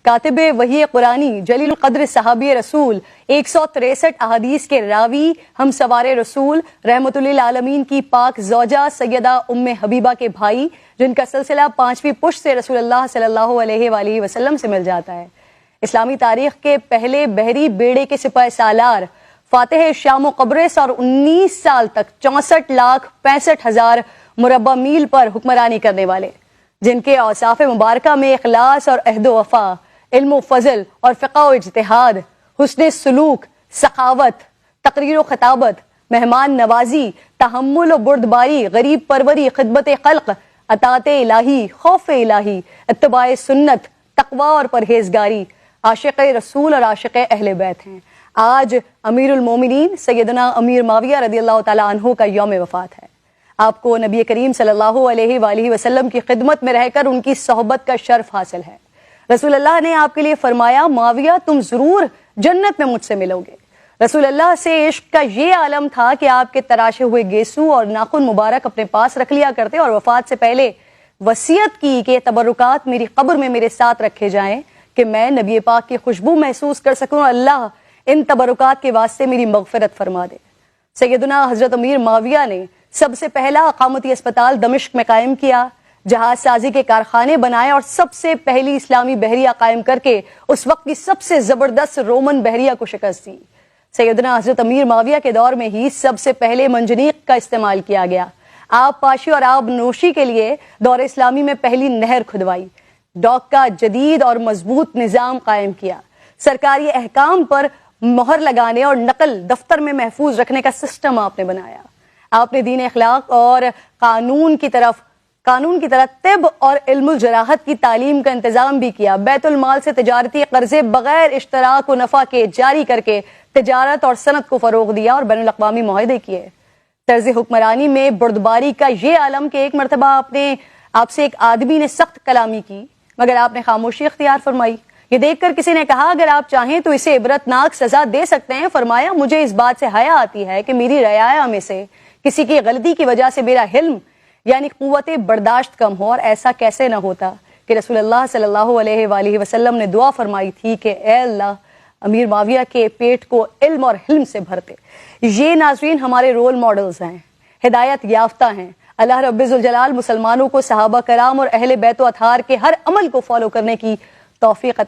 کاتب وحی قرآنی، جلیل القدر صحابی رسول، 163 احادیث کے راوی، ہم سوار رسول، رحمت للعالمین کی پاک زوجہ سیدہ ام حبیبہ کے بھائی، جن کا سلسلہ 5ویں پشت سے رسول اللہ صلی اللہ علیہ وآلہ وسلم سے مل جاتا ہے۔ اسلامی تاریخ کے پہلے بحری بیڑے کے سپاہ سالار، فاتح شام و قبرص اور 19 سال تک 64,65,000 مربع میل پر حکمرانی کرنے والے، جن کے اوصاف مبارکہ میں اخلاص اور عہد و وفا، علم و فضل اور فقہ و اجتہاد، حسن سلوک، سخاوت، تقریر و خطابت، مہمان نوازی، تحمل و بردباری، غریب پروری، خدمت خلق، اطاعت الہی، خوف الہی، اتباع سنت، تقوی اور پرہیزگاری، عاشق رسول اور عاشق اہل بیت ہیں۔ آج امیر المومنین سیدنا امیر معاویہ رضی اللہ تعالیٰ عنہ کا یوم وفات ہے۔ آپ کو نبی کریم صلی اللہ علیہ وآلہ وسلم کی خدمت میں رہ کر ان کی صحبت کا شرف حاصل ہے۔ رسول اللہ نے آپ کے لیے فرمایا، معاویہ تم ضرور جنت میں مجھ سے ملو گے۔ رسول اللہ سے عشق کا یہ عالم تھا کہ آپ کے تراشے ہوئے گیسو اور ناخن مبارک اپنے پاس رکھ لیا کرتے اور وفات سے پہلے وصیت کی کہ تبرکات میری قبر میں میرے ساتھ رکھے جائیں کہ میں نبی پاک کی خوشبو محسوس کر سکوں، اللہ ان تبرکات کے واسطے میری مغفرت فرما دے۔ سیدنا حضرت امیر معاویہ نے سب سے پہلا اقامتی اسپتال دمشق میں قائم کیا، جہاز سازی کے کارخانے بنائے اور سب سے پہلی اسلامی بحریہ قائم کر کے اس وقت کی سب سے زبردست رومن بحریہ کو شکست دی۔ سیدنا حضرت امیر معاویہ کے دور میں ہی سب سے پہلے منجنیق کا استعمال کیا گیا۔ آب پاشی اور آب نوشی کے لیے دور اسلامی میں پہلی نہر کھدوائی، ڈاک کا جدید اور مضبوط نظام قائم کیا، سرکاری احکام پر مہر لگانے اور نقل دفتر میں محفوظ رکھنے کا سسٹم آپ نے بنایا۔ آپ نے دین اخلاق اور قانون کی طرح طب اور علم الجراحت کی تعلیم کا انتظام بھی کیا۔ بیت المال سے تجارتی قرضے بغیر اشتراک و نفع کے جاری کر کے تجارت اور صنعت کو فروغ دیا اور بین الاقوامی معاہدے کیے۔ طرز حکمرانی میں بردباری کا یہ عالم کہ ایک مرتبہ آپ سے ایک آدمی نے سخت کلامی کی مگر آپ نے خاموشی اختیار فرمائی۔ یہ دیکھ کر کسی نے کہا اگر آپ چاہیں تو اسے عبرتناک سزا دے سکتے ہیں۔ فرمایا مجھے اس بات سے حیا آتی ہے کہ میری رعایا میں سے کسی کی غلطی کی وجہ سے میرا حلم یعنی قوت برداشت کم ہو، اور ایسا کیسے نہ ہوتا کہ رسول اللہ صلی اللہ علیہ وآلہ وسلم نے دعا فرمائی تھی کہ اے اللہ امیر معاویہ کے پیٹ کو علم اور حلم سے بھرتے۔ یہ ناظرین ہمارے رول ماڈلز ہیں، ہدایت یافتہ ہیں۔ اللہ رب ذوالجلال مسلمانوں کو صحابہ کرام اور اہل بیت و اطہار کے ہر عمل کو فالو کرنے کی توفیق